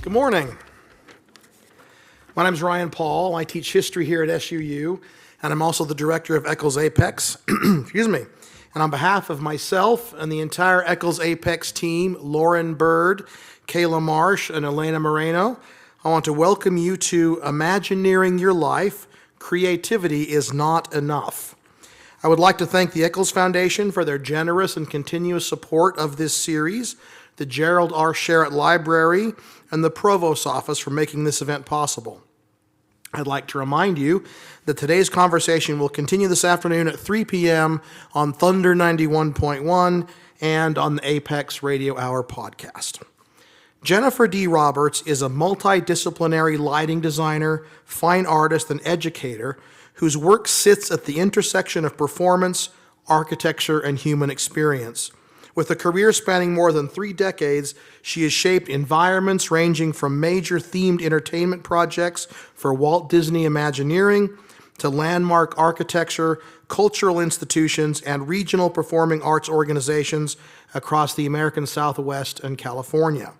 Good morning. My name is Ryan Paul. I teach history here at SUU, and I'm also the director of Eccles A.P.E.X. Excuse me. And on behalf of myself and the entire Eccles A.P.E.X. team, Lauren Bird, Kayla Marsh, and Elena Moreno, I want to welcome you to Imagineering Your Life, Creativity is Not Enough. I would like to thank the Eccles Foundation for their generous and continuous support of this series, the Gerald R. Sherritt Library, and the Provost's Office for making this event possible. I'd like to remind you that today's conversation will continue this afternoon at 3 p.m. on Thunder 91.1 and on the A.P.E.X. Radio Hour podcast. Jennifer D. Roberts is a multidisciplinary lighting designer, fine artist, and educator whose work sits at the intersection of performance, architecture, and human experience. With a career spanning more than 3 decades, she has shaped environments ranging from major themed entertainment projects for Walt Disney Imagineering to landmark architecture, cultural institutions, and regional performing arts organizations across the American Southwest and California.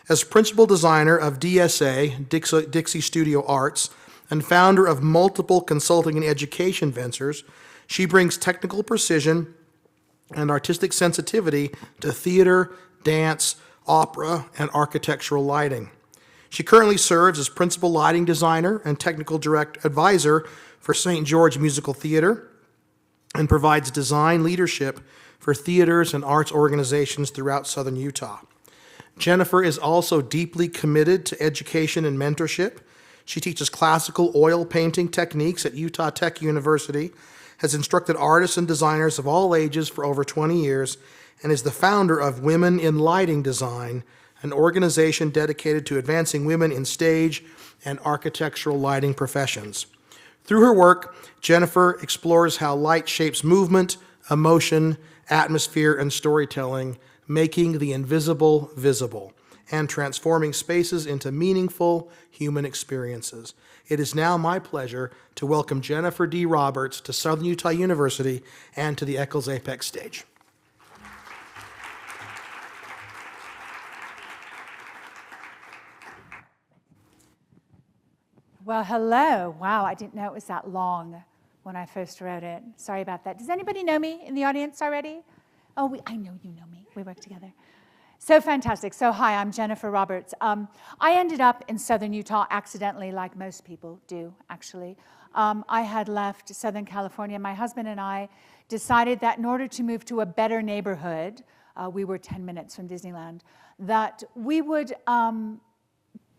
As principal designer of DSA, Dixie Studio Arts, and founder of multiple consulting and education ventures, she brings technical precision and artistic sensitivity to theater, dance, opera, and architectural lighting. She currently serves as principal lighting designer and technical direct advisor for St. George Musical Theater and provides design leadership for theaters and arts organizations throughout southern Utah. Jennifer is also deeply committed to education and mentorship. She teaches classical oil painting techniques at Utah Tech University, has instructed artists and designers of all ages for over 20 years, and is the founder of Women in Lighting Design, an organization dedicated to advancing women in stage and architectural lighting professions. Through her work, Jennifer explores how light shapes movement, emotion, atmosphere, and storytelling, making the invisible visible and transforming spaces into meaningful human experiences. It is now my pleasure to welcome Jennifer D. Roberts to Southern Utah University and to the Eccles A.P.E.X. stage. Well, hello. Wow, I didn't know it was that long when I first wrote it. Sorry about that. Does anybody know me in the audience already? Oh, I know you know me. We work together. So fantastic. So hi, I'm Jennifer Roberts. I ended up in southern Utah accidentally, like most people do, actually. I had left Southern California. My husband and I decided that in order to move to a better neighborhood, we were 10 minutes from Disneyland, that we would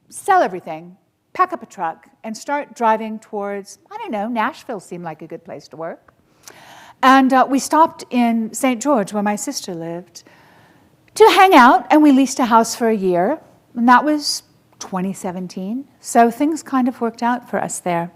sell everything, pack up a truck, and start driving towards, I don't know, Nashville seemed like a good place to work. And we stopped in St. George, where my sister lived, to hang out, and we leased a house for a year, and that was 2017. So things kind of worked out for us there.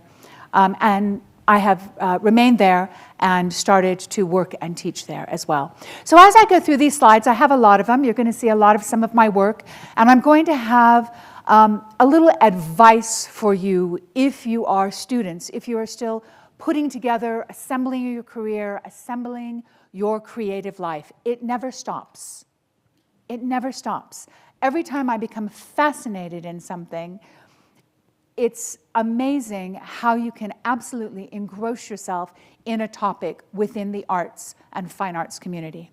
And I have remained there and started to work and teach there as well. So as I go through these slides, I have a lot of them. You're going to see a lot of some of my work, and I'm going to have a little advice for you if you are students, if you are still putting together, assembling your career, assembling your creative life. It never stops. It never stops. Every time I become fascinated in something, it's amazing how you can absolutely engross yourself in a topic within the arts and fine arts community.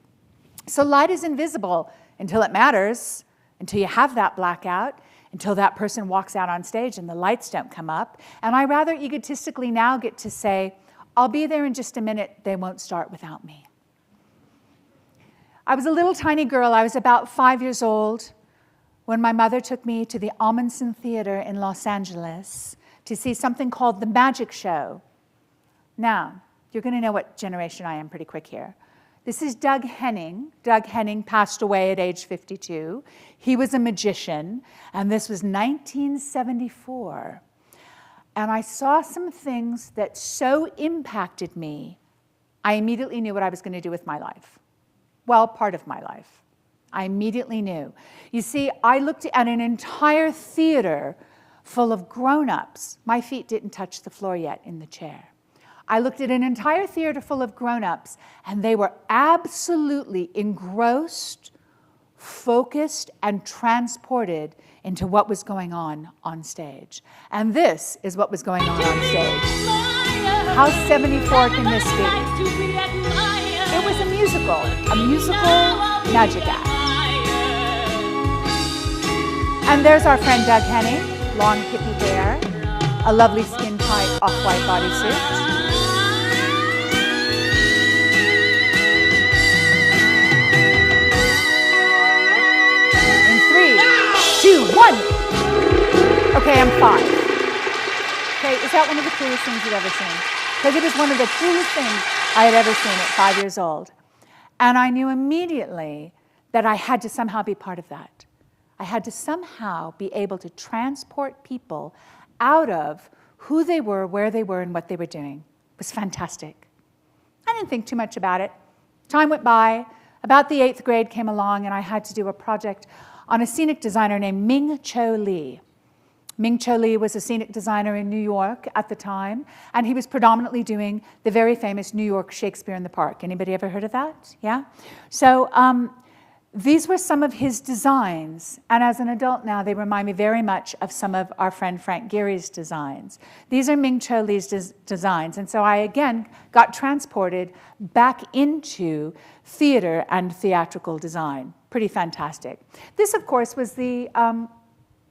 So light is invisible until it matters, until you have that blackout, until that person walks out on stage and the lights don't come up. And I rather egotistically now get to say, I'll be there in just a minute, they won't start without me. I was a little tiny girl. I was about 5 years old when my mother took me to the Amundsen Theater in Los Angeles to see something called The Magic Show. Now, you're going to know what generation I am pretty quick here. This is Doug Henning. Doug Henning passed away at age 52. He was a magician, and this was 1974. And I saw some things that so impacted me, I immediately knew what I was going to do with my life. Well, part of my life. I immediately knew. You see, I looked at an entire theater full of grown-ups. My feet didn't touch the floor yet in the chair. I looked at an entire theater full of grown-ups, and they were absolutely engrossed, focused and transported into what was going on stage. And this is what was going on stage. How 74 can this be? It was a musical magic act. And there's our friend Doug Henning, long hippie hair, a lovely skin-tight off-white bodysuit. In 3, 2, 1. Okay, I'm 5. Okay, is that one of the coolest things you've ever seen? Because it was one of the coolest things I had ever seen at 5 years old. And I knew immediately that I had to somehow be part of that. I had to somehow be able to transport people out of who they were, where they were, and what they were doing. It was fantastic. I didn't think too much about it. Time went by. About the 8th grade came along, and I had to do a project on a scenic designer named Ming Cho Lee. Ming Cho Lee was a scenic designer in New York at the time, and he was predominantly doing the very famous New York Shakespeare in the Park. Anybody ever heard of that? Yeah? So these were some of his designs, and as an adult now, they remind me very much of some of our friend Frank Gehry's designs. These are Ming Cho Lee's designs, and so I again got transported back into theater and theatrical design. Pretty fantastic. This, of course, was the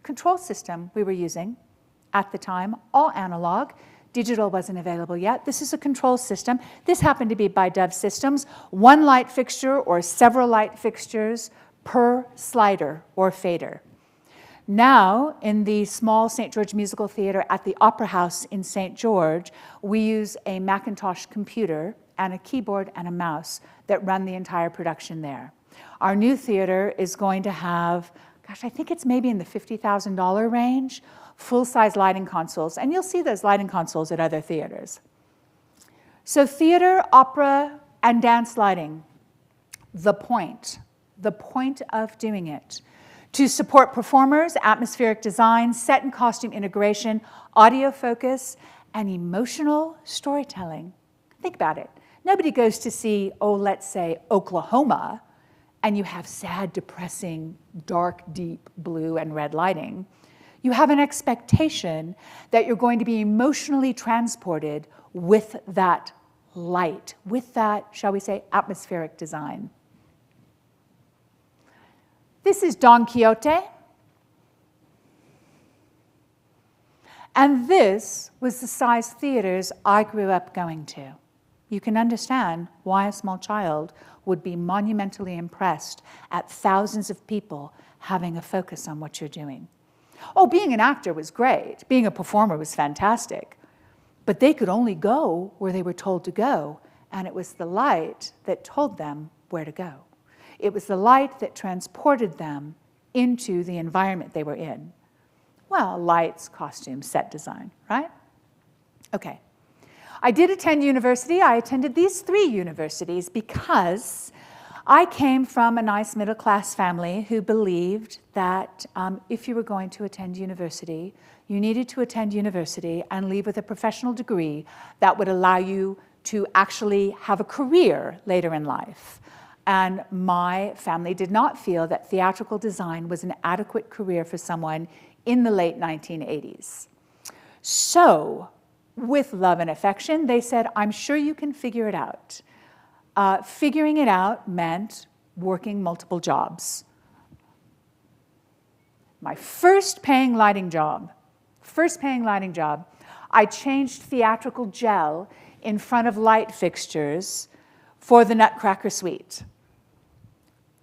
control system we were using at the time, all analog. Digital wasn't available yet. This is a control system. This happened to be by Dove Systems. One light fixture or several light fixtures per slider or fader. Now, in the small St. George Musical Theater at the Opera House in St. George, we use a Macintosh computer and a keyboard and a mouse that run the entire production there. Our new theater is going to have, gosh, I think it's maybe in the $50,000 range, full-size lighting consoles, and you'll see those lighting consoles at other theaters. So theater, opera, and dance lighting, the point of doing it, to support performers, atmospheric design, set and costume integration, audio focus, and emotional storytelling. Think about it. Nobody goes to see, let's say, Oklahoma, and you have sad, depressing, dark, deep blue and red lighting. You have an expectation that you're going to be emotionally transported with that light, with that, shall we say, atmospheric design. This is Don Quixote. And this was the size theaters I grew up going to. You can understand why a small child would be monumentally impressed at thousands of people having a focus on what you're doing. Oh, being an actor was great. Being a performer was fantastic. But they could only go where they were told to go, and it was the light that told them where to go. It was the light that transported them into the environment they were in. Well, lights, costumes, set design, right? Okay. I did attend university. I attended these 3 universities because I came from a nice middle-class family who believed that if you were going to attend university, you needed to attend university and leave with a professional degree that would allow you to actually have a career later in life. And my family did not feel that theatrical design was an adequate career for someone in the late 1980s. So, with love and affection, they said, I'm sure you can figure it out. Figuring it out meant working multiple jobs. My first paying lighting job, I changed theatrical gel in front of light fixtures for the Nutcracker Suite.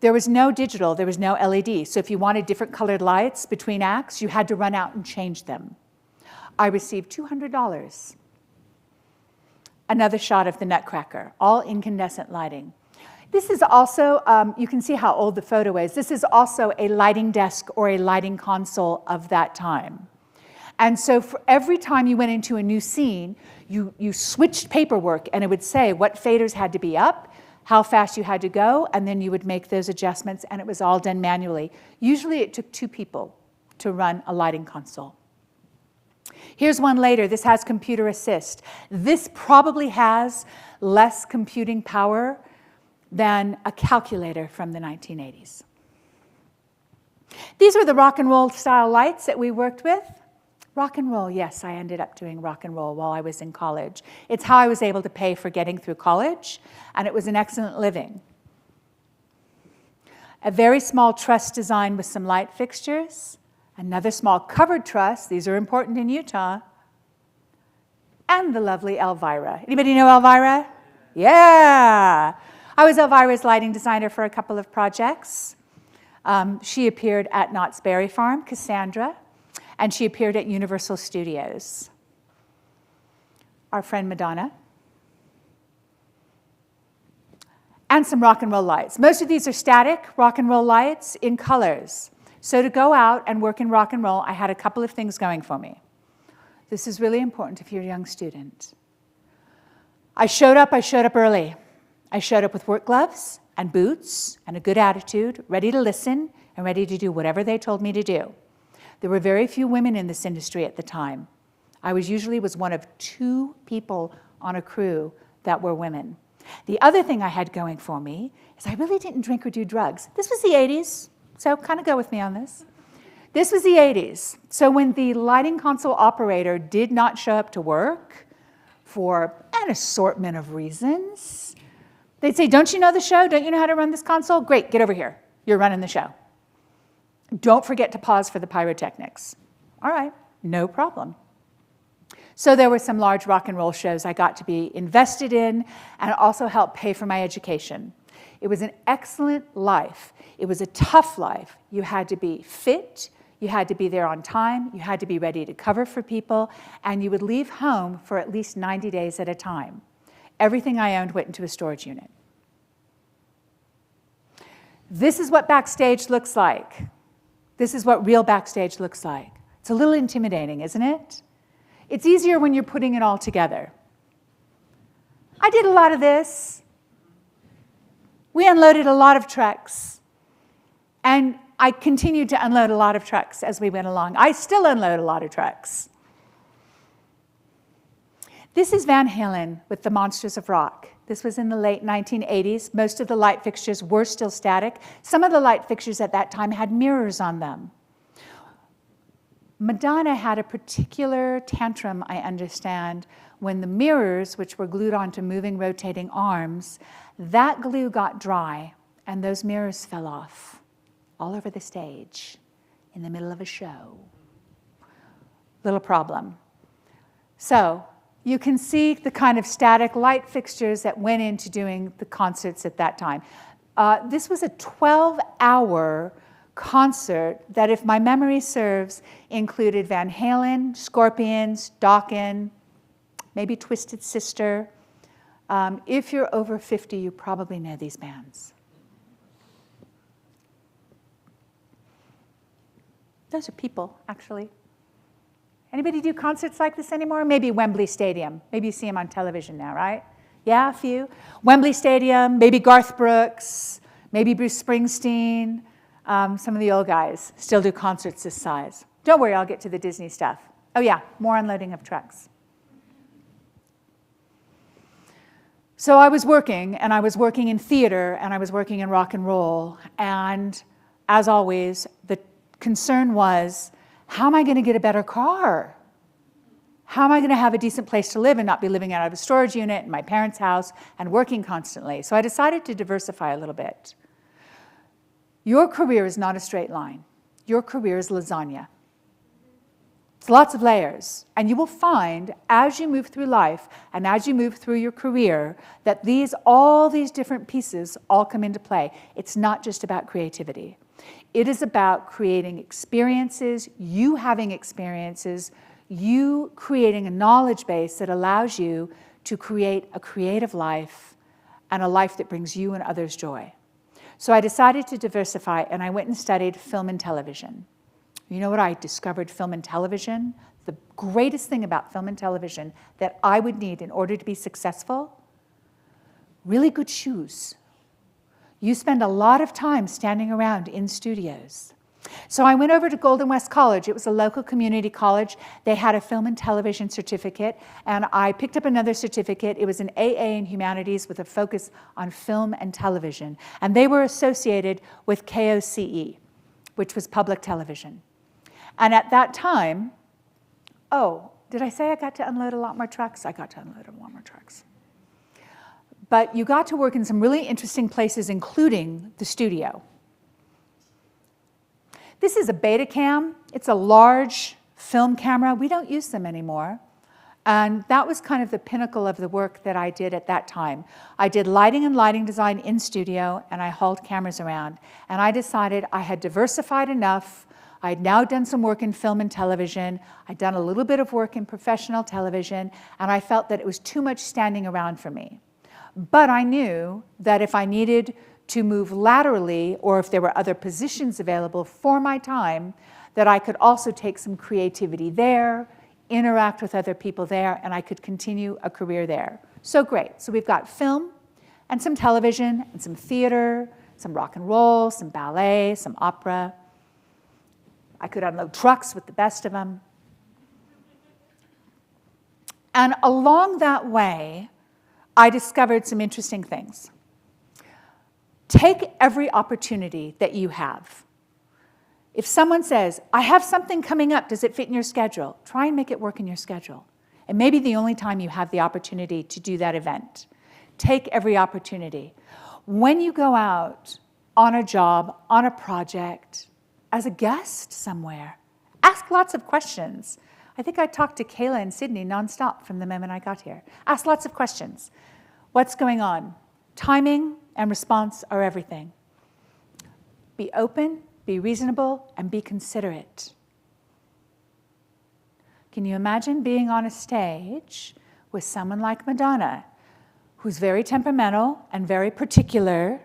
There was no digital, there was no LED, so if you wanted different colored lights between acts, you had to run out and change them. I received $200. Another shot of the Nutcracker, all incandescent lighting. This is also, you can see how old the photo is. This is also a lighting desk or a lighting console of that time. And so for every time you went into a new scene, you switched paperwork, and it would say what faders had to be up, how fast you had to go, and then you would make those adjustments, and it was all done manually. Usually it took 2 people to run a lighting console. Here's one later. This has computer assist. This probably has less computing power than a calculator from the 1980s. These were the rock and roll style lights that we worked with. Rock and roll, yes, I ended up doing rock and roll while I was in college. It's how I was able to pay for getting through college, and it was an excellent living. A very small truss design with some light fixtures, another small covered truss, these are important in Utah, and the lovely Elvira. Anybody know Elvira? Yeah! I was Elvira's lighting designer for a couple of projects. She appeared at Knott's Berry Farm, Cassandra, and she appeared at Universal Studios. Our friend Madonna. And some rock and roll lights. Most of these are static rock and roll lights in colors. So to go out and work in rock and roll, I had a couple of things going for me. This is really important if you're a young student. I showed up early. I showed up with work gloves and boots and a good attitude, ready to listen and ready to do whatever they told me to do. There were very few women in this industry at the time. I usually was one of 2 people on a crew that were women. The other thing I had going for me is I really didn't drink or do drugs. This was the 80s, so kind of go with me on this. This was the 80s. So when the lighting console operator did not show up to work for an assortment of reasons, they'd say, don't you know the show? Don't you know how to run this console? Great, get over here. You're running the show. Don't forget to pause for the pyrotechnics. All right, no problem. So there were some large rock and roll shows I got to be invested in and also helped pay for my education. It was an excellent life. It was a tough life. You had to be fit, you had to be there on time, you had to be ready to cover for people, and you would leave home for at least 90 days at a time. Everything I owned went into a storage unit. This is what backstage looks like. This is what real backstage looks like. It's a little intimidating, isn't it? It's easier when you're putting it all together. I did a lot of this. We unloaded a lot of trucks. And I continued to unload a lot of trucks as we went along. I still unload a lot of trucks. This is Van Halen with the Monsters of Rock. This was in the late 1980s. Most of the light fixtures were still static. Some of the light fixtures at that time had mirrors on them. Madonna had a particular tantrum, I understand, when the mirrors, which were glued onto moving, rotating arms, that glue got dry and those mirrors fell off all over the stage in the middle of a show. Little problem. So you can see the kind of static light fixtures that went into doing the concerts at that time. This was a 12-hour concert that, if my memory serves, included Van Halen, Scorpions, Dokken, maybe Twisted Sister. If you're over 50, you probably know these bands. Those are people, actually. Anybody do concerts like this anymore? Maybe Wembley Stadium. Maybe you see them on television now, right? Yeah, a few. Wembley Stadium, maybe Garth Brooks, maybe Bruce Springsteen. Some of the old guys still do concerts this size. Don't worry, I'll get to the Disney stuff. Oh yeah, more unloading of trucks. So I was working, and I was working in theater, and I was working in rock and roll. And as always, the concern was, how am I going to get a better car? How am I going to have a decent place to live and not be living out of a storage unit in my parents' house and working constantly? So I decided to diversify a little bit. Your career is not a straight line. Your career is lasagna. It's lots of layers. And you will find, as you move through life and as you move through your career, that all these different pieces all come into play. It's not just about creativity. It is about creating experiences, you having experiences, you creating a knowledge base that allows you to create a creative life and a life that brings you and others joy. So I decided to diversify, and I went and studied film and television. You know what I discovered? Film and television. The greatest thing about film and television that I would need in order to be successful, really good shoes. You spend a lot of time standing around in studios. So I went over to Golden West College. It was a local community college. They had a film and television certificate, and I picked up another certificate. It was an AA in humanities with a focus on film and television, and they were associated with KOCE. which was public television. And at that time, oh, did I say I got to unload a lot more trucks? I got to unload a lot more trucks. But you got to work in some really interesting places, including the studio. This is a Betacam. It's a large film camera. We don't use them anymore. And that was kind of the pinnacle of the work that I did at that time. I did lighting and lighting design in studio, and I hauled cameras around. And I decided I had diversified enough. I had now done some work in film and television. I'd done a little bit of work in professional television, and I felt that it was too much standing around for me. But I knew that if I needed to move laterally, or if there were other positions available for my time, that I could also take some creativity there, interact with other people there, and I could continue a career there. So great. So we've got film and some television and some theater, some rock and roll, some ballet, some opera. I could unload trucks with the best of them. And along that way, I discovered some interesting things. Take every opportunity that you have. If someone says, I have something coming up, does it fit in your schedule? Try and make it work in your schedule. It may be the only time you have the opportunity to do that event. Take every opportunity. When you go out on a job, on a project, as a guest somewhere, ask lots of questions. I think I talked to Kayla and Sydney nonstop from the moment I got here. Ask lots of questions. What's going on? Timing and response are everything. Be open, be reasonable, and be considerate. Can you imagine being on a stage with someone like Madonna, who's very temperamental and very particular?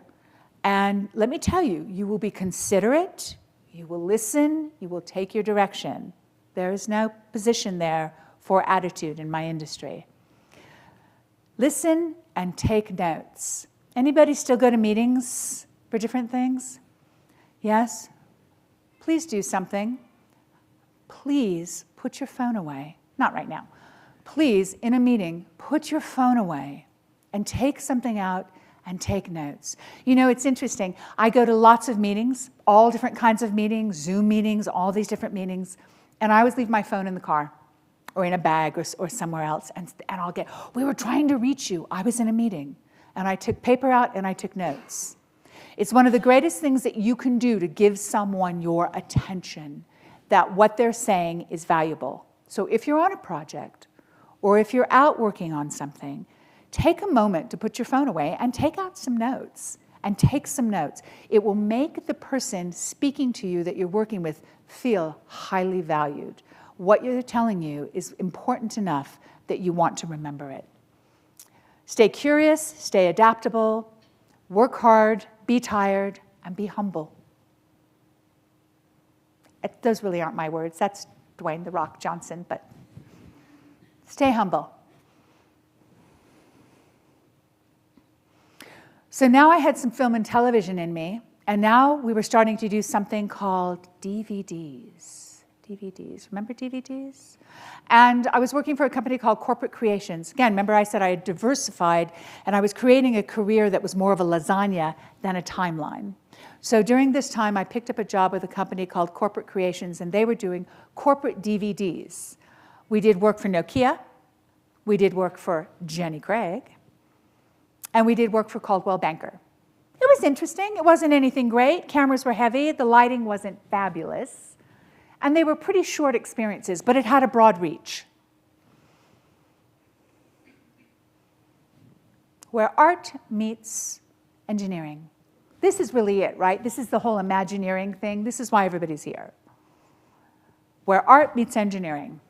And let me tell you, you will be considerate, you will listen, you will take your direction. There is no position there for attitude in my industry. Listen and take notes. Anybody still go to meetings for different things? Yes? Please do something. Please put your phone away. Not right now. Please, in a meeting, put your phone away and take something out and take notes. You know, it's interesting. I go to lots of meetings, all different kinds of meetings, Zoom meetings, all these different meetings, and I always leave my phone in the car or in a bag or somewhere else, and I'll get, we were trying to reach you. I was in a meeting, and I took paper out and I took notes. It's one of the greatest things that you can do to give someone your attention, that what they're saying is valuable. So if you're on a project, or if you're out working on something, take a moment to put your phone away and take out some notes, and take some notes. It will make the person speaking to you that you're working with feel highly valued. What you're telling you is important enough that you want to remember it. Stay curious, stay adaptable, work hard, be tired, and be humble. Those really aren't my words. That's Dwayne "The Rock" Johnson, but stay humble. So now I had some film and television in me, and now we were starting to do something called DVDs. DVDs, remember DVDs? And I was working for a company called Corporate Creations. Again, remember I said I had diversified, and I was creating a career that was more of a lasagna than a timeline. So during this time, I picked up a job with a company called Corporate Creations, and they were doing corporate DVDs. We did work for Nokia, we did work for Jenny Craig, and we did work for Coldwell Banker. It was interesting. It wasn't anything great. Cameras were heavy. The lighting wasn't fabulous. And they were pretty short experiences, but it had a broad reach. Where art meets engineering. This is really it, right? This is the whole Imagineering thing. This is why everybody's here. Where art meets engineering.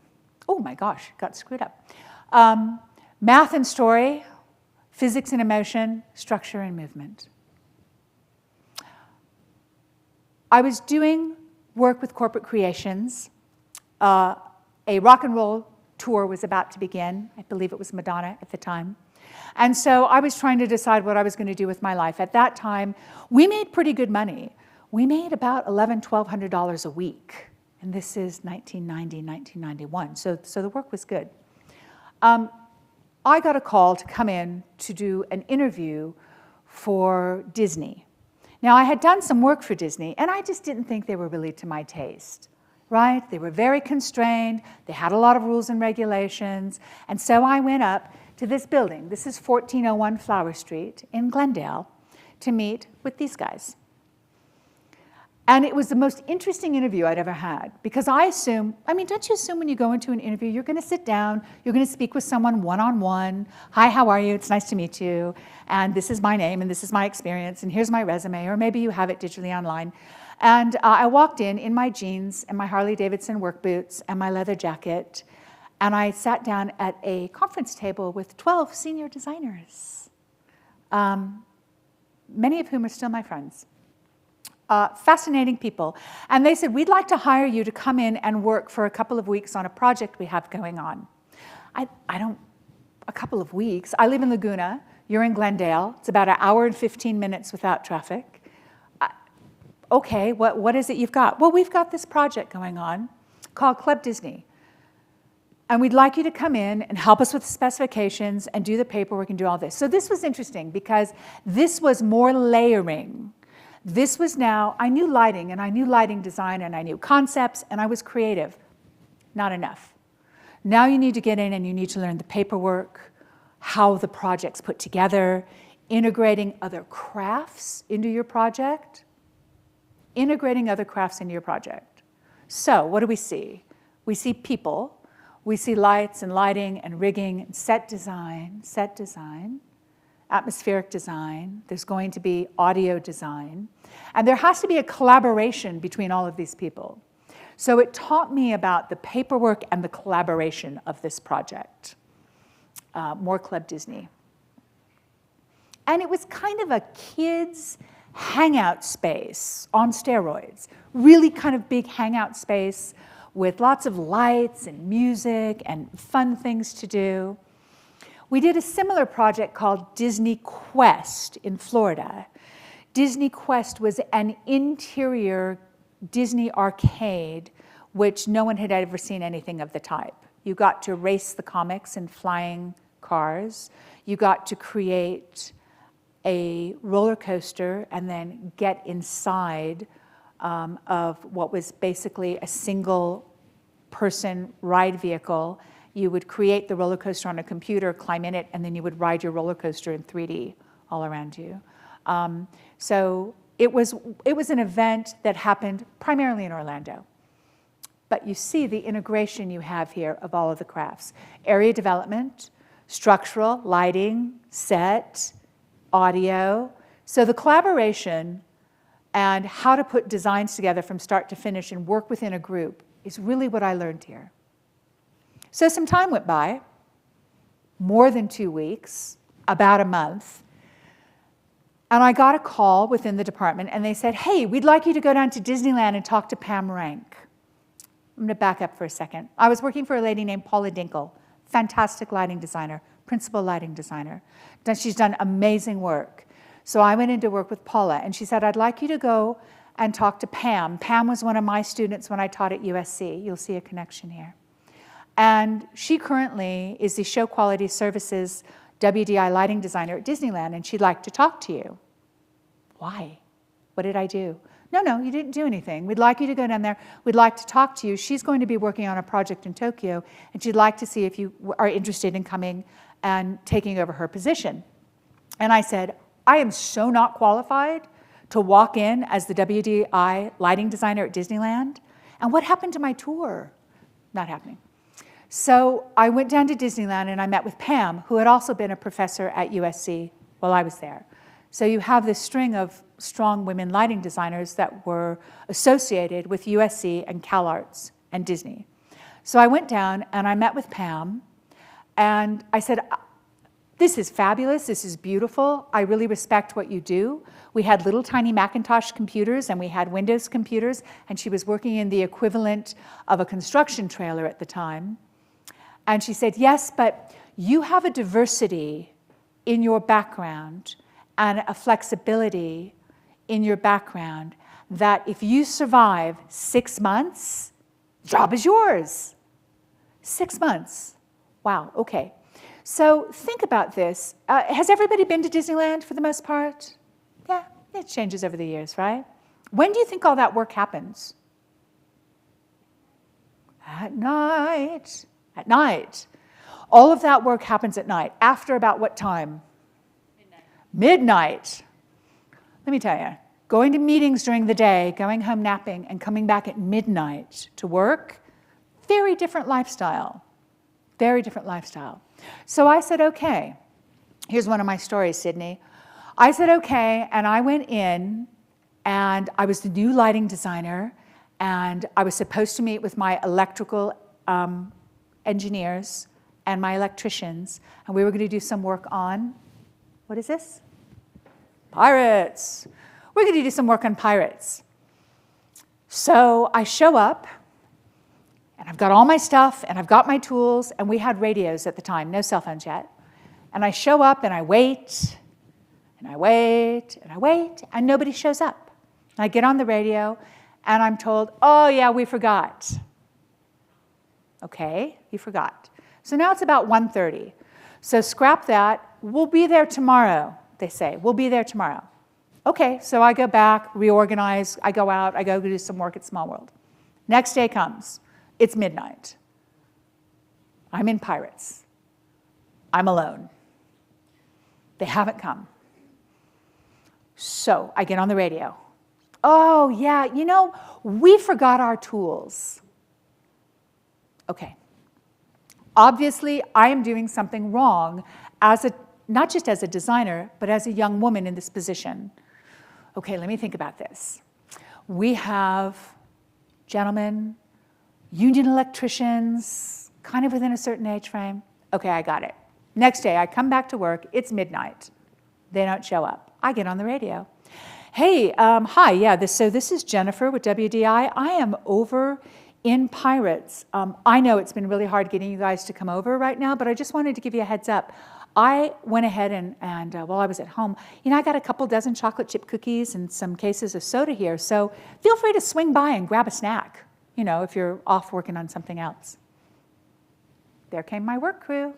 Oh my gosh, got screwed up. Math and story, physics and emotion, structure and movement. I was doing work with Corporate Creations. A rock and roll tour was about to begin. I believe it was Madonna at the time. And so I was trying to decide what I was going to do with my life. At that time, we made pretty good money. We made about $1,100, $1,200 a week. And this is 1990, 1991. So the work was good. I got a call to come in to do an interview for Disney. Now, I had done some work for Disney, and I just didn't think they were really to my taste, right? They were very constrained. They had a lot of rules and regulations. And so I went up to this building. This is 1401 Flower Street in Glendale to meet with these guys. And it was the most interesting interview I'd ever had, because I assume, don't you assume when you go into an interview, you're going to sit down, you're going to speak with someone one-on-one. Hi, how are you? It's nice to meet you. And this is my name, and this is my experience, and here's my resume, or maybe you have it digitally online. And I walked in my jeans and my Harley-Davidson work boots and my leather jacket, and I sat down at a conference table with 12 senior designers, many of whom are still my friends. Fascinating people. And they said, we'd like to hire you to come in and work for a couple of weeks on a project we have going on. A couple of weeks? I live in Laguna. You're in Glendale. It's about an hour and 15 minutes without traffic. Okay, what is it you've got? Well, we've got this project going on called Club Disney. And we'd like you to come in and help us with the specifications and do the paperwork and do all this. So this was interesting because this was more layering. This was now, I knew lighting and I knew lighting design and I knew concepts and I was creative. Not enough. Now you need to get in and you need to learn the paperwork, how the project's put together, integrating other crafts into your project. Integrating other crafts into your project. So what do we see? We see people. We see lights and lighting and rigging and set design, atmospheric design. There's going to be audio design. And there has to be a collaboration between all of these people. So it taught me about the paperwork and the collaboration of this project. More Club Disney. And it was kind of a kids' hangout space on steroids. Really kind of big hangout space with lots of lights and music and fun things to do. We did a similar project called Disney Quest in Florida. Disney Quest was an interior Disney arcade, which no one had ever seen anything of the type. You got to race the comics in flying cars. You got to create a roller coaster and then get inside of what was basically a single person ride vehicle. You would create the roller coaster on a computer, climb in it, and then you would ride your roller coaster in 3D all around you. So it was an event that happened primarily in Orlando. But you see the integration you have here of all of the crafts. Area development, structural, lighting, set, audio. So the collaboration and how to put designs together from start to finish and work within a group is really what I learned here. So some time went by, more than 2 weeks, about a month, and I got a call within the department and they said, hey, we'd like you to go down to Disneyland and talk to Pam Rank. I'm going to back up for a second. I was working for a lady named Paula Dinkle, fantastic lighting designer, principal lighting designer. She's done amazing work. So I went in to work with Paula, and she said, I'd like you to go and talk to Pam. Pam was one of my students when I taught at USC. You'll see a connection here. And she currently is the show quality services WDI lighting designer at Disneyland, and she'd like to talk to you. Why? What did I do? No, you didn't do anything. We'd like you to go down there. We'd like to talk to you. She's going to be working on a project in Tokyo, and she'd like to see if you are interested in coming and taking over her position. And I said, I am so not qualified to walk in as the WDI lighting designer at Disneyland. And what happened to my tour? Not happening. So I went down to Disneyland and I met with Pam, who had also been a professor at USC while I was there. So you have this string of strong women lighting designers that were associated with USC and CalArts and Disney. So I went down and I met with Pam and I said, this is fabulous, this is beautiful, I really respect what you do. We had little tiny Macintosh computers and we had Windows computers, and she was working in the equivalent of a construction trailer at the time. And she said, yes, but you have a diversity in your background and a flexibility in your background that if you survive 6 months, job is yours. 6 months. Wow, okay. So think about this. Has everybody been to Disneyland for the most part? Yeah, It changes over the years, right? When do you think all that work happens? At night. At night. All of that work happens at night. After about what time? Midnight. Let me tell you, going to meetings during the day, going home napping, and coming back at midnight to work, very different lifestyle. Very different lifestyle. So I said, okay. Here's one of my stories, Sydney. I said, okay, and I went in, and I was the new lighting designer, and I was supposed to meet with my electrical engineers and my electricians, and we were going to do some work on, what is this? Pirates. We're going to do some work on pirates. So I show up, and I've got all my stuff, and I've got my tools, and we had radios at the time, no cell phones yet. And I show up, and I wait, and I wait, and I wait, and nobody shows up. I get on the radio, and I'm told, oh, yeah, we forgot. Okay, you forgot. So now it's about 1:30. So scrap that. We'll be there tomorrow, they say. We'll be there tomorrow. Okay, so I go back, reorganize. I go out. I go do some work at Small World. Next day comes. It's midnight. I'm in Pirates. I'm alone. They haven't come. So I get on the radio. Oh, yeah, you know, we forgot our tools. Okay. Obviously, I am doing something wrong not just as a designer, but as a young woman in this position. Okay, let me think about this. We have gentlemen, union electricians, kind of within a certain age frame. Okay, I got it. Next day, I come back to work. It's midnight. They don't show up. I get on the radio. Hey, hi, yeah, so this is Jennifer with WDI. I am over in Pirates. I know it's been really hard getting you guys to come over right now, but I just wanted to give you a heads up. I went ahead and while I was at home, you know, I got a couple dozen chocolate chip cookies and some cases of soda here, so feel free to swing by and grab a snack, you know, if you're off working on something else. There came my work crew.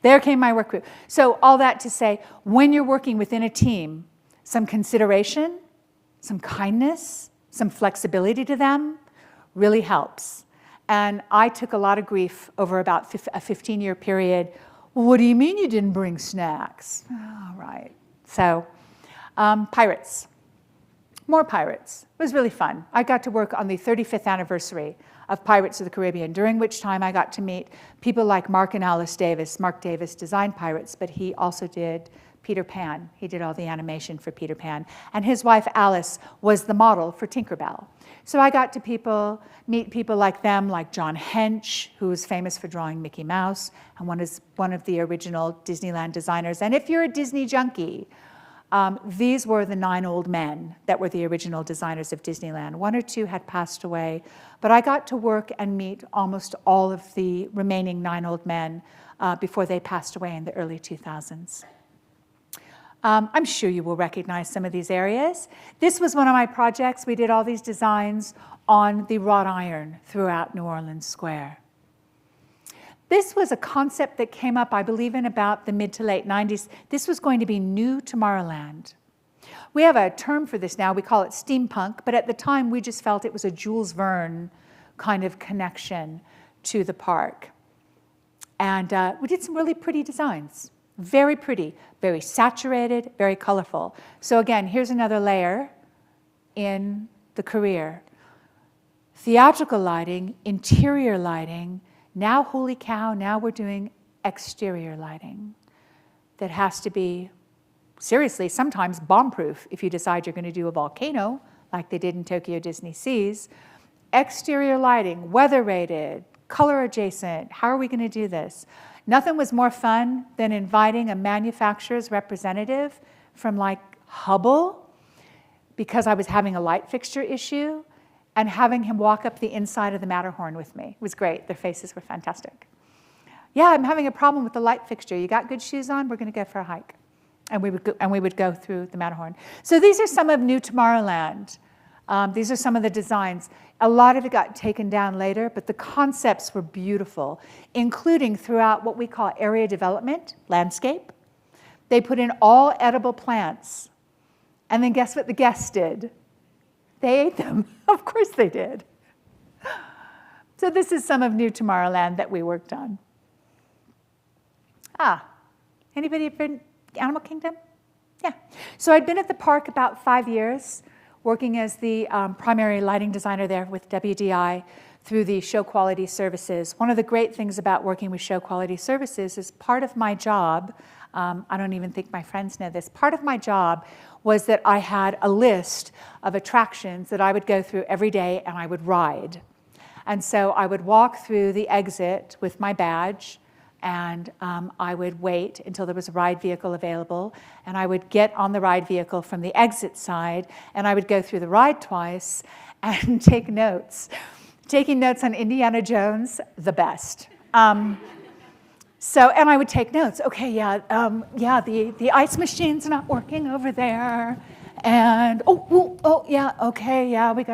There came my work crew. So all that to say, when you're working within a team, some consideration, some kindness, some flexibility to them really helps. And I took a lot of grief over about a 15-year period. Well, what do you mean you didn't bring snacks? All right. So Pirates. More Pirates. It was really fun. I got to work on the 35th anniversary of Pirates of the Caribbean, during which time I got to meet people like Mark and Alice Davis. Mark Davis designed Pirates, but he also did Peter Pan. He did all the animation for Peter Pan. And his wife, Alice, was the model for Tinkerbell. So I got to meet people like them, like John Hench, who was famous for drawing Mickey Mouse, and one of the original Disneyland designers. And if you're a Disney junkie, these were the 9 old men that were the original designers of Disneyland. 1 or 2 had passed away, but I got to work and meet almost all of the remaining 9 old men before they passed away in the early 2000s. I'm sure you will recognize some of these areas. This was one of my projects. We did all these designs on the wrought iron throughout New Orleans Square. This was a concept that came up, I believe, in about the mid to late 90s. This was going to be New Tomorrowland. We have a term for this now. We call it steampunk, but at the time, we just felt it was a Jules Verne kind of connection to the park. And we did some really pretty designs. Very pretty, very saturated, very colorful. So again, here's another layer in the career. Theatrical lighting, interior lighting. Now, holy cow, now we're doing exterior lighting that has to be, seriously, sometimes bomb-proof if you decide you're going to do a volcano, like they did in Tokyo Disney Seas. Exterior lighting, weather-rated, color-adjacent. How are we going to do this? Nothing was more fun than inviting a manufacturer's representative from like Hubble, because I was having a light fixture issue, and having him walk up the inside of the Matterhorn with me. It was great. Their faces were fantastic. Yeah, I'm having a problem with the light fixture. You got good shoes on? We're going to go for a hike. And we would go through the Matterhorn. So these are some of New Tomorrowland. These are some of the designs. A lot of it got taken down later, but the concepts were beautiful, including throughout what we call area development, landscape, They put in all edible plants. And then guess what the guests did? They ate them. Of course they did. So this is some of New Tomorrowland that we worked on. Anybody been Animal Kingdom? Yeah. So I'd been at the park about 5 years, working as the primary lighting designer there with WDI through the show quality services. One of the great things about working with show quality services is part of my job, I don't even think my friends know this, part of my job was that I had a list of attractions that I would go through every day and I would ride. And so I would walk through the exit with my badge, and I would wait until there was a ride vehicle available, and I would get on the ride vehicle from the exit side, and I would go through the ride twice and take notes. Taking notes on Indiana Jones, the best. And I would take notes. Okay, the ice machine's not working over there. And, we got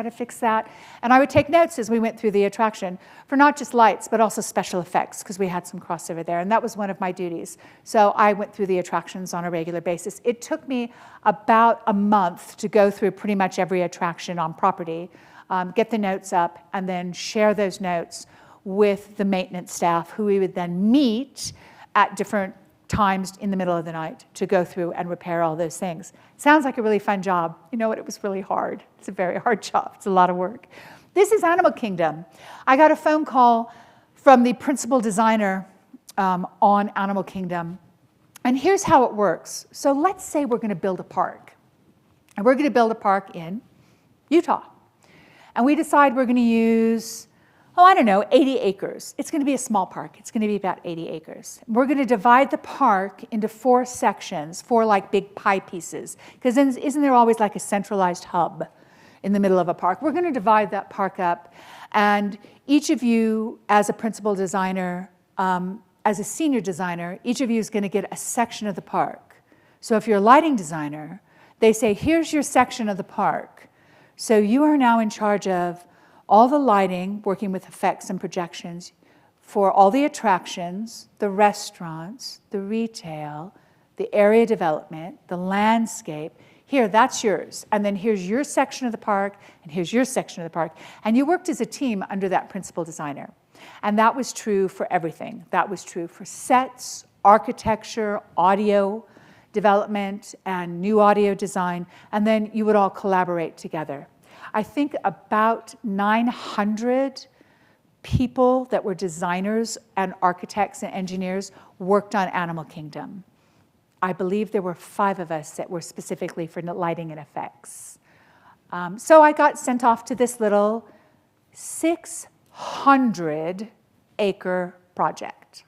to fix that. And I would take notes as we went through the attraction for not just lights, but also special effects, because we had some crossover there. And that was one of my duties. So I went through the attractions on a regular basis. It took me about a month to go through pretty much every attraction on property, get the notes up, and then share those notes with the maintenance staff, who we would then meet at different times in the middle of the night to go through and repair all those things. Sounds like a really fun job. You know what? It was really hard. It's a very hard job. It's a lot of work. This is Animal Kingdom. I got a phone call from the principal designer on Animal Kingdom. And here's how it works. So let's say we're going to build a park. And we're going to build a park in Utah. And we decide we're going to use 80 acres. It's going to be a small park. It's going to be about 80 acres. We're going to divide the park into 4 sections, 4 like big pie pieces, because isn't there always like a centralized hub in the middle of a park? We're going to divide that park up, and each of you, as a principal designer, as a senior designer, each of you is going to get a section of the park. So if you're a lighting designer, they say, here's your section of the park. So you are now in charge of all the lighting, working with effects and projections for all the attractions, the restaurants, the retail, the area development, the landscape. Here, that's yours. And then here's your section of the park, and here's your section of the park. And you worked as a team under that principal designer. And that was true for everything. That was true for sets, architecture, audio development, and new audio design. And then you would all collaborate together. I think about 900 people that were designers and architects and engineers worked on Animal Kingdom. I believe there were 5 of us that were specifically for lighting and effects. So I got sent off to this little 600-acre project.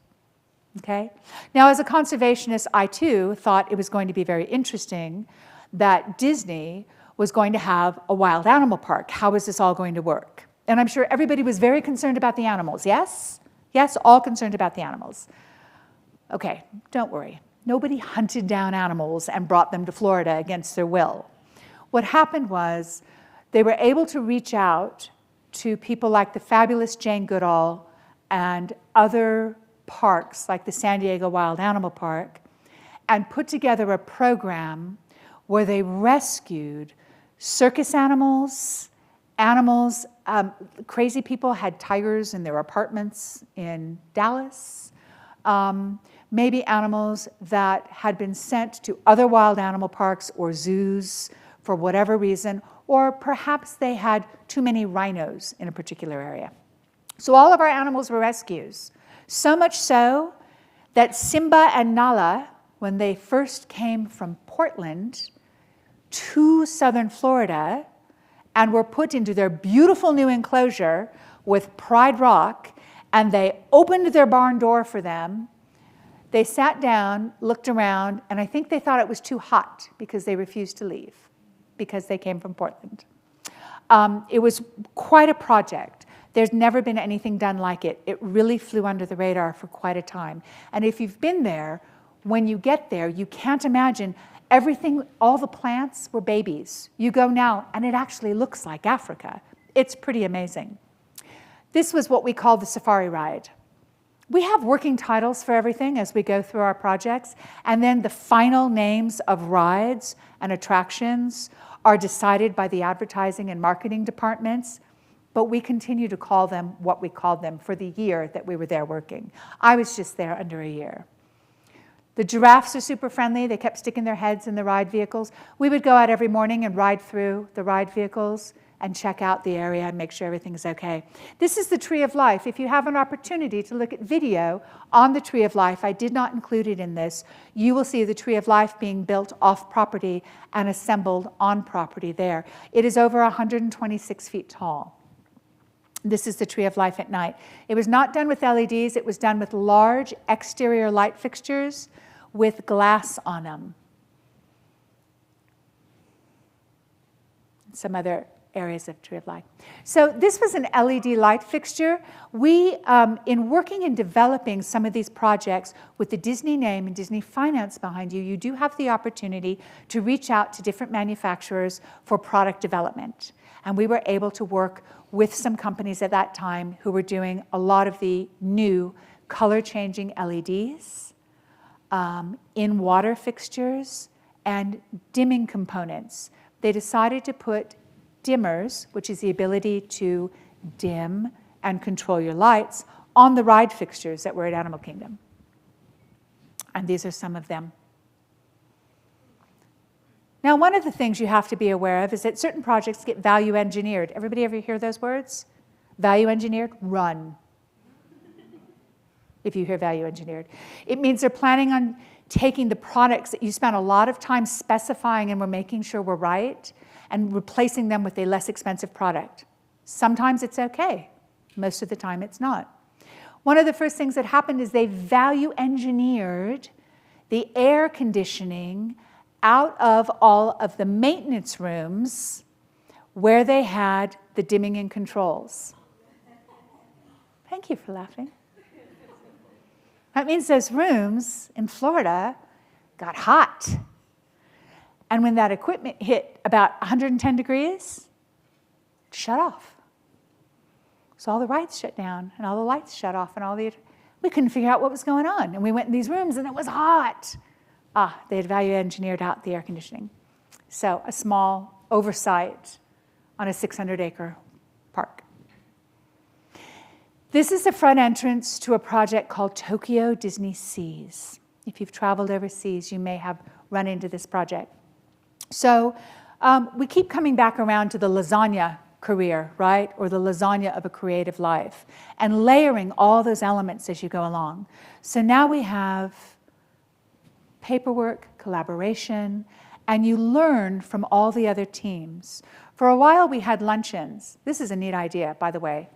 Okay? Now, as a conservationist, I too thought it was going to be very interesting that Disney was going to have a wild animal park. How was this all going to work? And I'm sure everybody was very concerned about the animals, yes? Yes, all concerned about the animals. Okay, don't worry. Nobody hunted down animals and brought them to Florida against their will. What happened was they were able to reach out to people like the fabulous Jane Goodall and other parks like the San Diego Wild Animal Park and put together a program where they rescued circus animals, crazy people had tigers in their apartments in Dallas, maybe animals that had been sent to other wild animal parks or zoos for whatever reason, or perhaps they had too many rhinos in a particular area. So all of our animals were rescues, so much so that Simba and Nala, when they first came from Portland to southern Florida and were put into their beautiful new enclosure with Pride Rock, and they opened their barn door for them. They sat down, looked around, and I think they thought it was too hot because they refused to leave because they came from Portland. It was quite a project. There's never been anything done like it. It really flew under the radar for quite a time. And if you've been there, when you get there, you can't imagine everything, all the plants were babies. You go now, and it actually looks like Africa. It's pretty amazing. This was what we call the safari ride. We have working titles for everything as we go through our projects, and then the final names of rides and attractions are decided by the advertising and marketing departments, but we continue to call them what we called them for the year that we were there working. I was just there under a year. The giraffes are super friendly. They kept sticking their heads in the ride vehicles. We would go out every morning and ride through the ride vehicles and check out the area and make sure everything's okay. This is the Tree of Life. If you have an opportunity to look at video on the Tree of Life, I did not include it in this, you will see the Tree of Life being built off property and assembled on property there. It is over 126 feet tall. This is the Tree of Life at night. It was not done with LEDs, it was done with large exterior light fixtures with glass on them. Some other areas of Tree of Life. So this was an LED light fixture. We, in working and developing some of these projects with the Disney name and Disney finance behind you, you do have the opportunity to reach out to different manufacturers for product development. And we were able to work with some companies at that time who were doing a lot of the new color-changing LEDs, in-water fixtures, and dimming components. They decided to put dimmers, which is the ability to dim and control your lights, on the ride fixtures that were at Animal Kingdom. And these are some of them. Now, one of the things you have to be aware of is that certain projects get value engineered. Everybody ever hear those words? Value engineered? Run. If you hear value engineered. It means they're planning on taking the products that you spent a lot of time specifying and we're making sure we're right, and replacing them with a less expensive product. Sometimes it's okay. Most of the time it's not. One of the first things that happened is they value engineered the air conditioning out of all of the maintenance rooms where they had the dimming and controls. Thank you for laughing. That means those rooms in Florida got hot. And when that equipment hit about 110 degrees, shut off. So all the rides shut down, and all the lights shut off, and we couldn't figure out what was going on. And we went in these rooms, and it was hot. They had value engineered out the air conditioning. So a small oversight on a 600-acre park. This is the front entrance to a project called Tokyo Disney Seas. If you've traveled overseas, you may have run into this project. So we keep coming back around to the lasagna career, right? Or the lasagna of a creative life, and layering all those elements as you go along. So now we have paperwork, collaboration, and you learn from all the other teams. For a while, we had luncheons. This is a neat idea, by the way.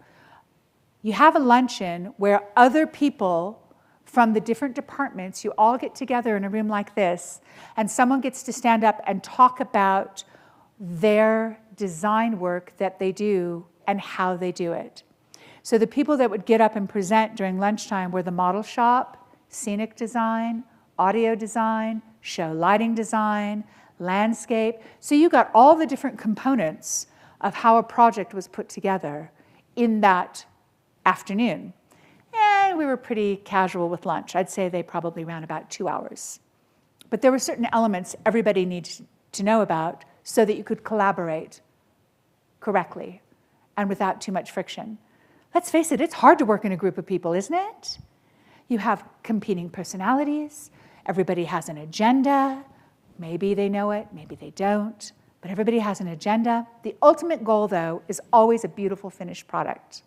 You have a luncheon where other people from the different departments, you all get together in a room like this, and someone gets to stand up and talk about their design work that they do and how they do it. So the people that would get up and present during lunchtime were the model shop, scenic design, audio design, show lighting design, landscape. So you got all the different components of how a project was put together in that afternoon. And we were pretty casual with lunch. I'd say they probably ran about 2 hours. But there were certain elements everybody needed to know about so that you could collaborate correctly and without too much friction. Let's face it, it's hard to work in a group of people, isn't it? You have competing personalities. Everybody has an agenda. Maybe they know it, maybe they don't, but everybody has an agenda. The ultimate goal, though, is always a beautiful finished product.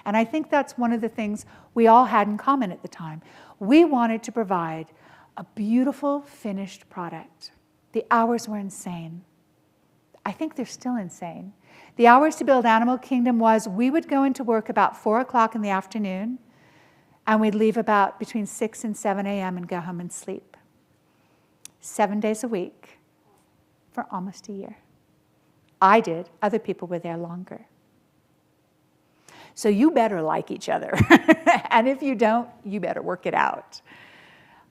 And I think that's one of the things we all had in common at the time. We wanted to provide a beautiful finished product. The hours were insane. I think they're still insane. The hours to build Animal Kingdom was we would go into work about 4 o'clock in the afternoon, and we'd leave about between 6 and 7 a.m. and go home and sleep. 7 days a week for almost a year. I did. Other people were there longer. So you better like each other. And if you don't, you better work it out.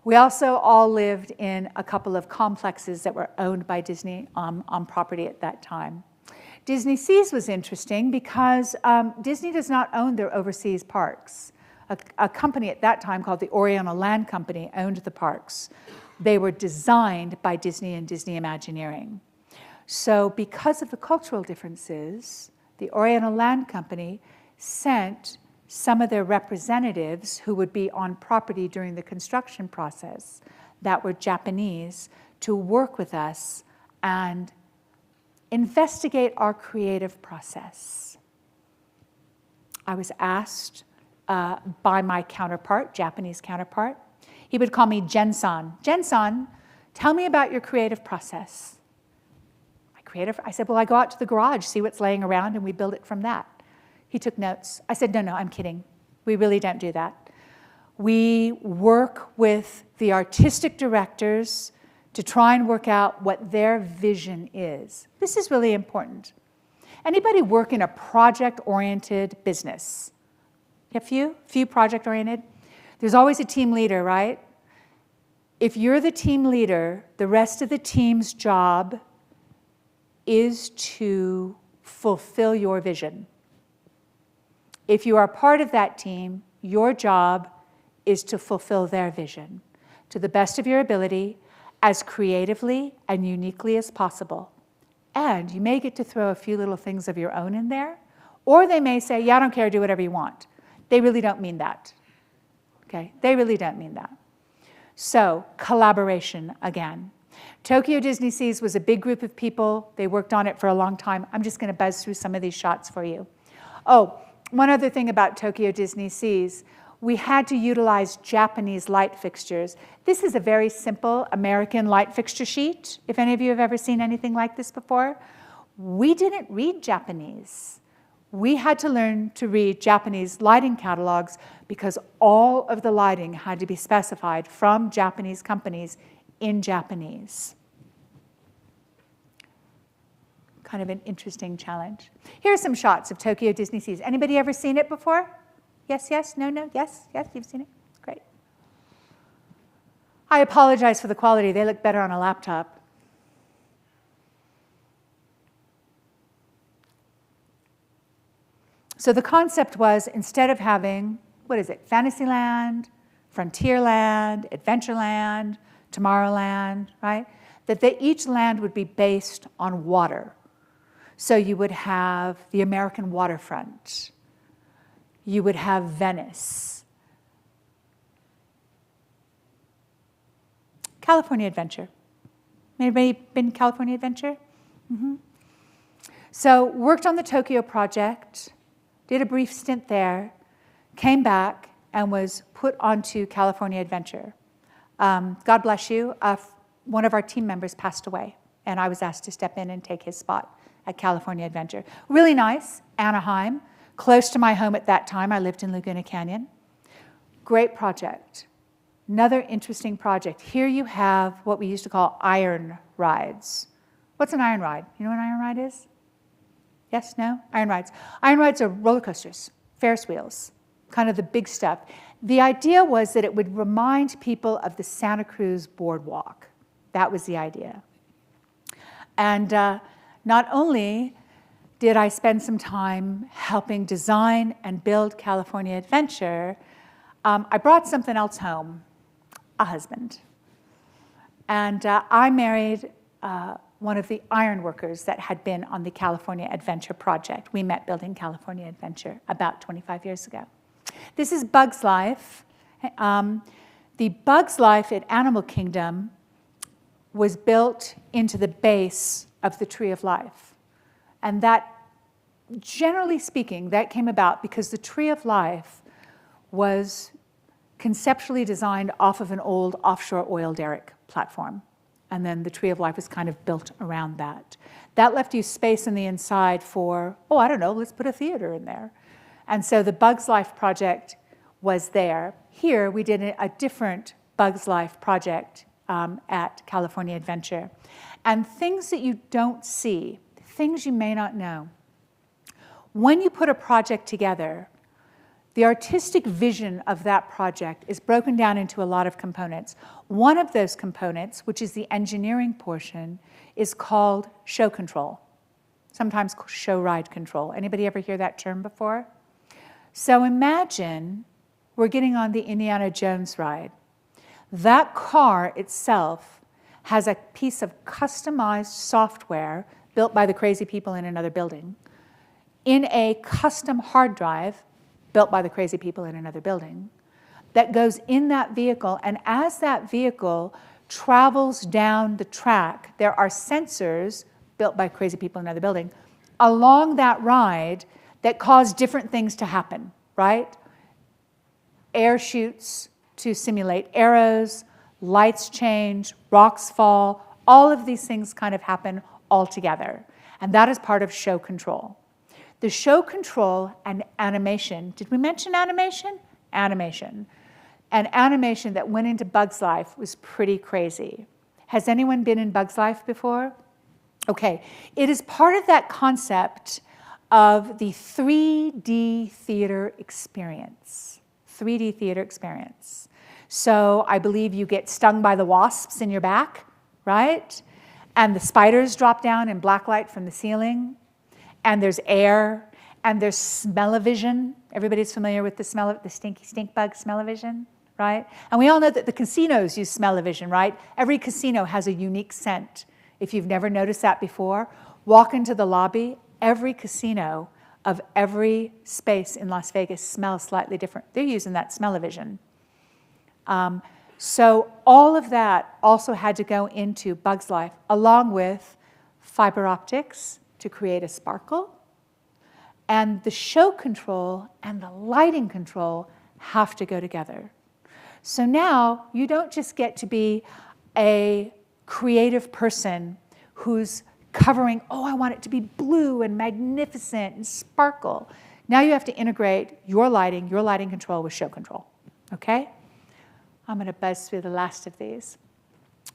We also all lived in a couple of complexes that were owned by Disney on property at that time. Disney Seas was interesting because Disney does not own their overseas parks. A company at that time called the Oriental Land Company owned the parks. They were designed by Disney and Disney Imagineering. So because of the cultural differences, the Oriental Land Company sent some of their representatives who would be on property during the construction process that were Japanese to work with us and investigate our creative process. I was asked by my counterpart, Japanese counterpart. He would call me Jen-san. Jen-san, tell me about your creative process. I said, well, I go out to the garage, see what's laying around, and we build it from that. He took notes. I said, no, I'm kidding. We really don't do that. We work with the artistic directors to try and work out what their vision is. This is really important. Anybody work in a project-oriented business? A few project-oriented? There's always a team leader, right? If you're the team leader, the rest of the team's job is to fulfill your vision. If you are part of that team, your job is to fulfill their vision to the best of your ability, as creatively and uniquely as possible. And you may get to throw a few little things of your own in there, or they may say, yeah, I don't care, do whatever you want. They really don't mean that. Okay? They really don't mean that. So, collaboration again. Tokyo Disney Seas was a big group of people. They worked on it for a long time. I'm just going to buzz through some of these shots for you. Oh, one other thing about Tokyo Disney Seas. We had to utilize Japanese light fixtures. This is a very simple American light fixture sheet, if any of you have ever seen anything like this before. We didn't read Japanese. We had to learn to read Japanese lighting catalogs because all of the lighting had to be specified from Japanese companies in Japanese. Kind of an interesting challenge. Here are some shots of Tokyo Disney Seas. Anybody ever seen it before? Yes, yes, no, no, yes, yes, you've seen it? Great. I apologize for the quality. They look better on a laptop. So the concept was, instead of having, what is it, Fantasyland, Frontierland, Adventureland, Tomorrowland, right? That each land would be based on water. So you would have the American waterfront. You would have Venice. California Adventure. Anybody been to California Adventure? Mm-hmm. So worked on the Tokyo project, did a brief stint there, came back and was put onto California Adventure. God bless you, one of our team members passed away, and I was asked to step in and take his spot at California Adventure. Really nice, Anaheim, close to my home at that time. I lived in Laguna Canyon. Great project. Another interesting project. Here you have what we used to call iron rides. What's an iron ride? You know what an iron ride is? Yes, no? Iron rides. Iron rides are roller coasters, Ferris wheels, kind of the big stuff. The idea was that it would remind people of the Santa Cruz Boardwalk. That was the idea. And not only did I spend some time helping design and build California Adventure, I brought something else home, a husband. And I married one of the iron workers that had been on the California Adventure project. We met building California Adventure about 25 years ago. This is Bug's Life. The Bug's Life at Animal Kingdom was built into the base of the Tree of Life. And that, generally speaking, that came about because the Tree of Life was conceptually designed off of an old offshore oil derrick platform. And then the Tree of Life was kind of built around that. That left you space in the inside for, oh, I don't know, let's put a theater in there. And so the Bug's Life project was there. Here, we did a different Bug's Life project at California Adventure. And things that you don't see, things you may not know. When you put a project together, the artistic vision of that project is broken down into a lot of components. One of those components, which is the engineering portion, is called show control, sometimes show ride control. Anybody ever hear that term before? So imagine we're getting on the Indiana Jones ride. That car itself has a piece of customized software built by the crazy people in another building, in a custom hard drive built by the crazy people in another building, that goes in that vehicle, and as that vehicle travels down the track, there are sensors built by crazy people in another building along that ride that cause different things to happen, right? Air shoots to simulate arrows, lights change, rocks fall, all of these things kind of happen all together. And that is part of show control. The show control and animation, did we mention animation? Animation. And animation that went into Bug's Life was pretty crazy. Has anyone been in Bug's Life before? Okay, it is part of that concept of the 3D theater experience. 3D theater experience. So I believe you get stung by the wasps in your back, right? And the spiders drop down in black light from the ceiling. And there's air, and there's smell-o-vision. Everybody's familiar with the smell of the stinky stink bug smell-o-vision, right? And we all know that the casinos use smell-o-vision, right? Every casino has a unique scent. If you've never noticed that before, walk into the lobby. Every casino of every space in Las Vegas smells slightly different. They're using that smell-o-vision. So all of that also had to go into Bug's Life, along with fiber optics to create a sparkle. And the show control and the lighting control have to go together. So now you don't just get to be a creative person who's covering, oh, I want it to be blue and magnificent and sparkle. Now you have to integrate your lighting control with show control, okay? I'm gonna buzz through the last of these.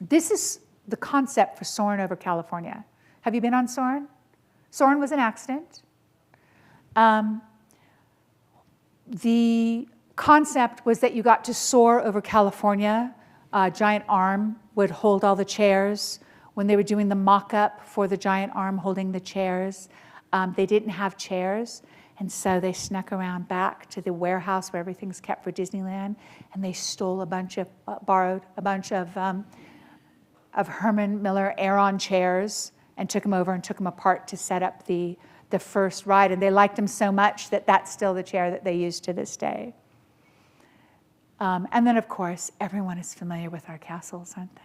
This is the concept for Soarin' over California. Have you been on Soarin'? Soarin' was an accident. The concept was that you got to soar over California. A giant arm would hold all the chairs. When they were doing the mock-up for the giant arm holding the chairs, they didn't have chairs, and so they snuck around back to the warehouse where everything's kept for Disneyland, and they stole borrowed a bunch of Herman Miller Aeron chairs and took them over and took them apart to set up the first ride. And they liked them so much that that's still the chair that they use to this day. And then, of course, everyone is familiar with our castles, aren't they?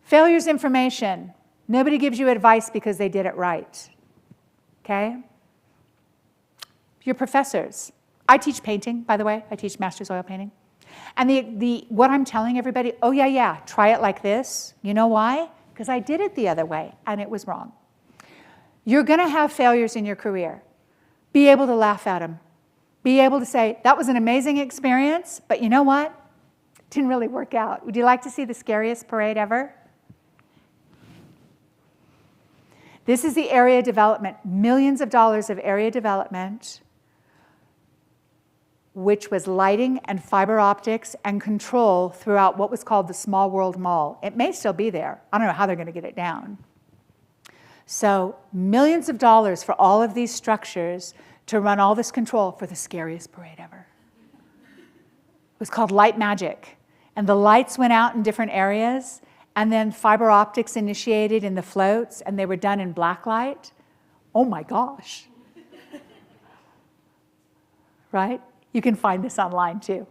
Failure's information. Nobody gives you advice because they did it right, okay? Your professors. I teach painting, by the way. I teach master's oil painting. And what I'm telling everybody, oh, yeah, try it like this. You know why? Because I did it the other way, and it was wrong. You're going to have failures in your career. Be able to laugh at them. Be able to say, that was an amazing experience, but you know what? It didn't really work out. Would you like to see the scariest parade ever? This is the area development, millions of dollars of area development, which was lighting and fiber optics and control throughout what was called the Small World Mall. It may still be there. I don't know how they're going to get it down. So millions of dollars for all of these structures to run all this control for the scariest parade ever. It was called Light Magic. And the lights went out in different areas, and then fiber optics initiated in the floats, and they were done in black light. Oh my gosh. Right? You can find this online too.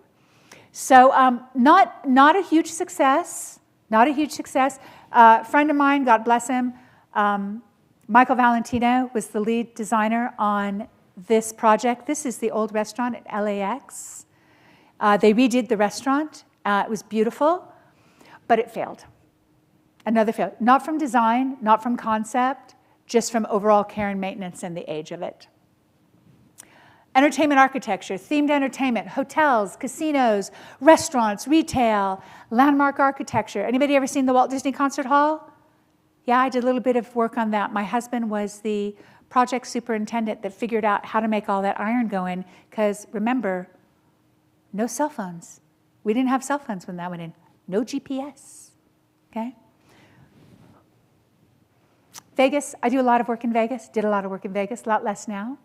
So not a huge success, not a huge success. A friend of mine, God bless him, Michael Valentino was the lead designer on this project. This is the old restaurant at LAX. They redid the restaurant. It was beautiful, but it failed. Another failure. Not from design, not from concept, just from overall care and maintenance and the age of it. Entertainment architecture, themed entertainment, hotels, casinos, restaurants, retail, landmark architecture. Anybody ever seen the Walt Disney Concert Hall? Yeah, I did a little bit of work on that. My husband was the project superintendent that figured out how to make all that iron go in, because remember, no cell phones. We didn't have cell phones when that went in. No GPS, okay? Vegas, I do a lot of work in Vegas, did a lot of work in Vegas, a lot less now.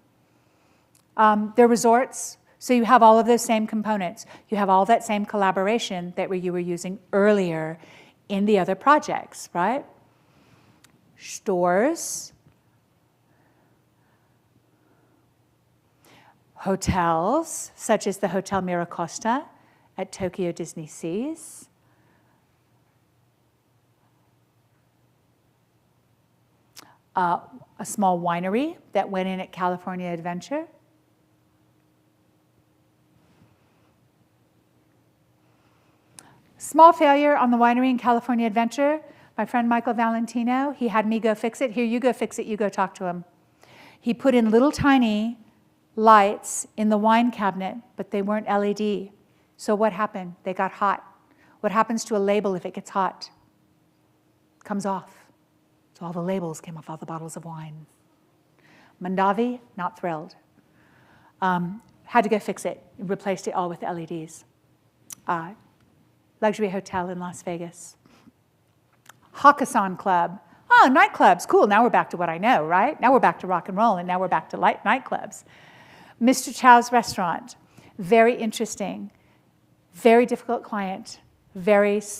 Their resorts, So you have all of those same components. You have all that same collaboration that you were using earlier in the other projects, right? Stores, hotels, such as the Hotel Miracosta at Tokyo Disney Seas. A small winery that went in at California Adventure. Small failure on the winery in California Adventure. My friend Michael Valentino, he had me go fix it. Here, you go fix it, you go talk to him. He put in little tiny lights in the wine cabinet, but they weren't LED. So what happened? They got hot. What happens to a label if it gets hot? It comes off. So all the labels came off all the bottles of wine. Mandavi, not thrilled. Had to go fix it. Replaced it all with LEDs. Luxury hotel in Las Vegas. Hakkasan Club. Oh, nightclubs, cool. Now we're back to what I know, right? Now we're back to rock and roll, and now we're back to nightclubs. Mr. Chow's restaurant, very interesting, very difficult client,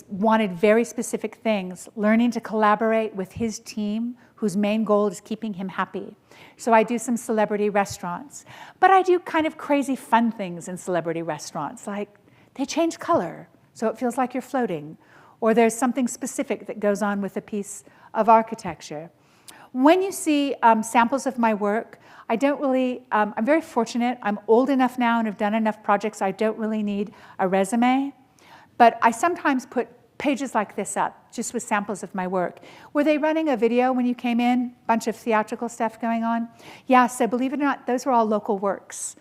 wanted very specific things, learning to collaborate with his team, whose main goal is keeping him happy. So I do some celebrity restaurants, but I do kind of crazy fun things in celebrity restaurants, like they change color, so it feels like you're floating, or there's something specific that goes on with a piece of architecture. When you see samples of my work, I don't really, I'm very fortunate. I'm old enough now and have done enough projects, I don't really need a resume. But I sometimes put pages like this up, just with samples of my work. Were they running a video when you came in? Bunch of theatrical stuff going on? Yeah, so believe it or not, those were all local works.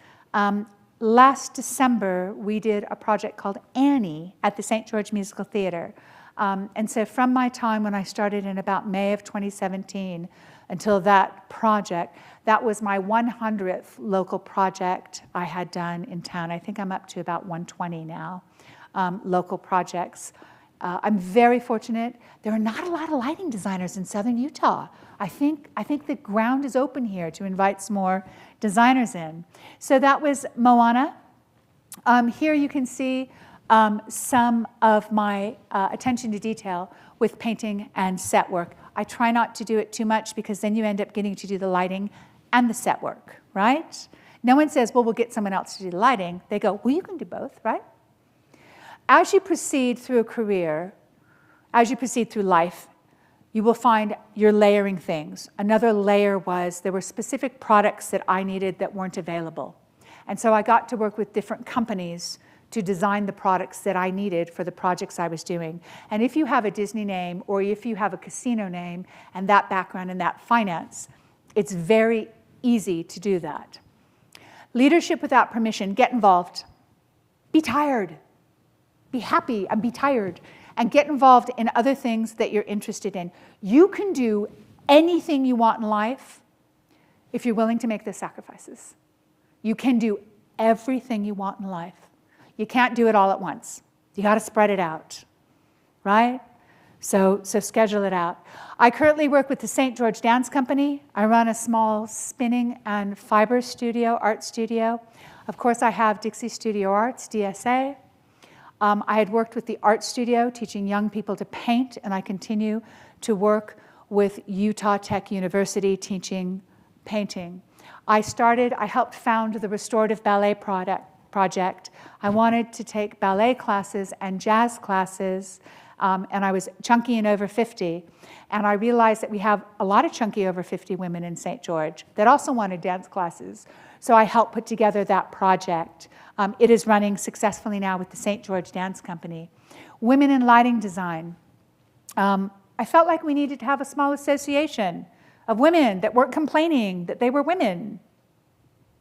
Last December, we did a project called Annie at the St. George Musical Theater. And so from my time when I started in about May of 2017 until that project, that was my 100th local project I had done in town. I think I'm up to about 120 now, local projects. I'm very fortunate. There are not a lot of lighting designers in Southern Utah. I think the ground is open here to invite some more designers in. So that was Moana. Here you can see some of my attention to detail with painting and set work. I try not to do it too much because then you end up getting to do the lighting and the set work, right? No one says, well, we'll get someone else to do the lighting. They go, well, you can do both, right? As you proceed through a career, as you proceed through life, you will find you're layering things. Another layer was there were specific products that I needed that weren't available. And so I got to work with different companies to design the products that I needed for the projects I was doing. And if you have a Disney name or if you have a casino name and that background and that finance, it's very easy to do that. Leadership without permission, get involved. Be tired. Be happy and be tired. And get involved in other things that you're interested in. You can do anything you want in life if you're willing to make those sacrifices. You can do everything you want in life. You can't do it all at once. You got to spread it out, right? So schedule it out. I currently work with the St. George Dance Company. I run a small spinning and fiber studio, art studio. Of course, I have Dixie Studio Arts, DSA. I had worked with the art studio, teaching young people to paint, and I continue to work with Utah Tech University, teaching painting. I helped found the Restorative Ballet Project. I wanted to take ballet classes and jazz classes, and I was chunky and over 50. And I realized that we have a lot of chunky over 50 women in St. George that also wanted dance classes. So I helped put together that project. It is running successfully now with the St. George Dance Company. Women in lighting design. I felt like we needed to have a small association of women that weren't complaining that they were women,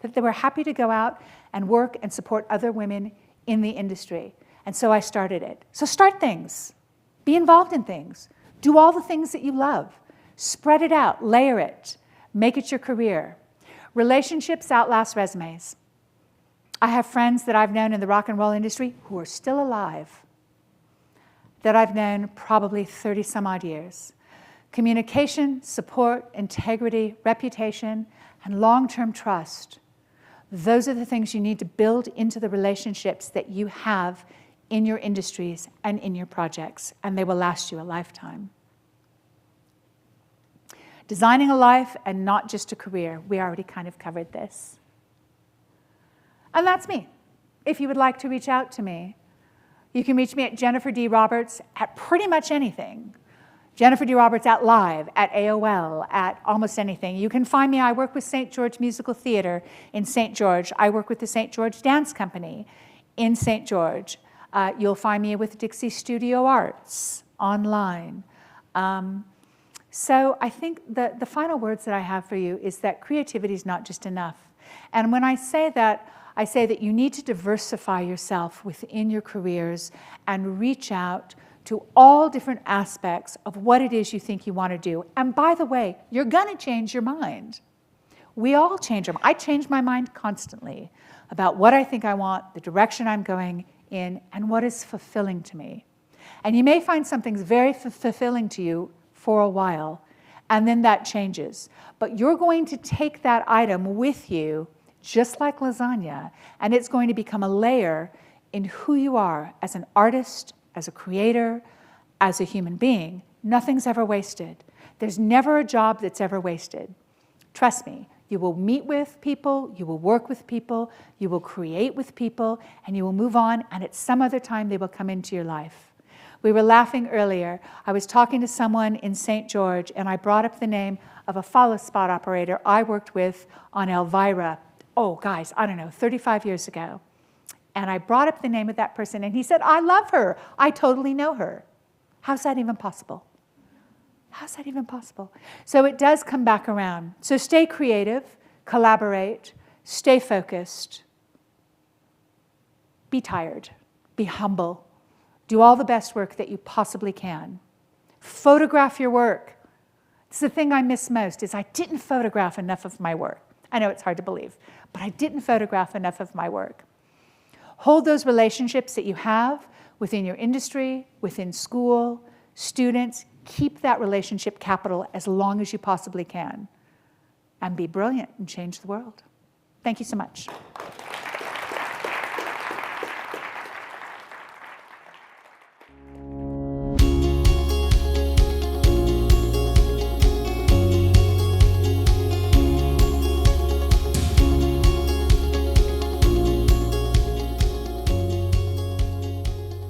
that they were happy to go out and work and support other women in the industry. And so I started it. So start things. Be involved in things. Do all the things that you love. Spread it out. Layer it. Make it your career. Relationships outlast resumes. I have friends that I've known in the rock and roll industry who are still alive, that I've known probably 30 some odd years. Communication, support, integrity, reputation, and long-term trust. Those are the things you need to build into the relationships that you have in your industries and in your projects, and they will last you a lifetime. Designing a life and not just a career. We already kind of covered this. And that's me. If you would like to reach out to me, you can reach me at Jennifer D. Roberts at pretty much anything. Jennifer D. Roberts at Live, at AOL, at almost anything. You can find me. I work with St. George Musical Theater in St. George. I work with the St. George Dance Company in St. George. You'll find me with Dixie Studio Arts online. So I think the final words that I have for you is that creativity is not just enough. And when I say that you need to diversify yourself within your careers and reach out to all different aspects of what it is you think you want to do. And by the way, you're going to change your mind. We all change our mind. I change my mind constantly about what I think I want, the direction I'm going in, and what is fulfilling to me. And you may find something's very fulfilling to you for a while, and then that changes. But you're going to take that item with you, just like lasagna, and it's going to become a layer in who you are as an artist, as a creator, as a human being. Nothing's ever wasted. There's never a job that's ever wasted. Trust me, you will meet with people, you will work with people, you will create with people, and you will move on, and at some other time they will come into your life. We were laughing earlier. I was talking to someone in St. George, and I brought up the name of a follow spot operator I worked with on Elvira, oh, guys, I don't know, 35 years ago. And I brought up the name of that person, and he said, I love her. I totally know her. How's that even possible? How's that even possible? So it does come back around. So stay creative, collaborate, stay focused, be tired, be humble, do all the best work that you possibly can. Photograph your work. It's the thing I miss most, is I didn't photograph enough of my work. I know it's hard to believe, but I didn't photograph enough of my work. Hold those relationships that you have within your industry, within school, students. Keep that relationship capital as long as you possibly can. And be brilliant and change the world. Thank you so much.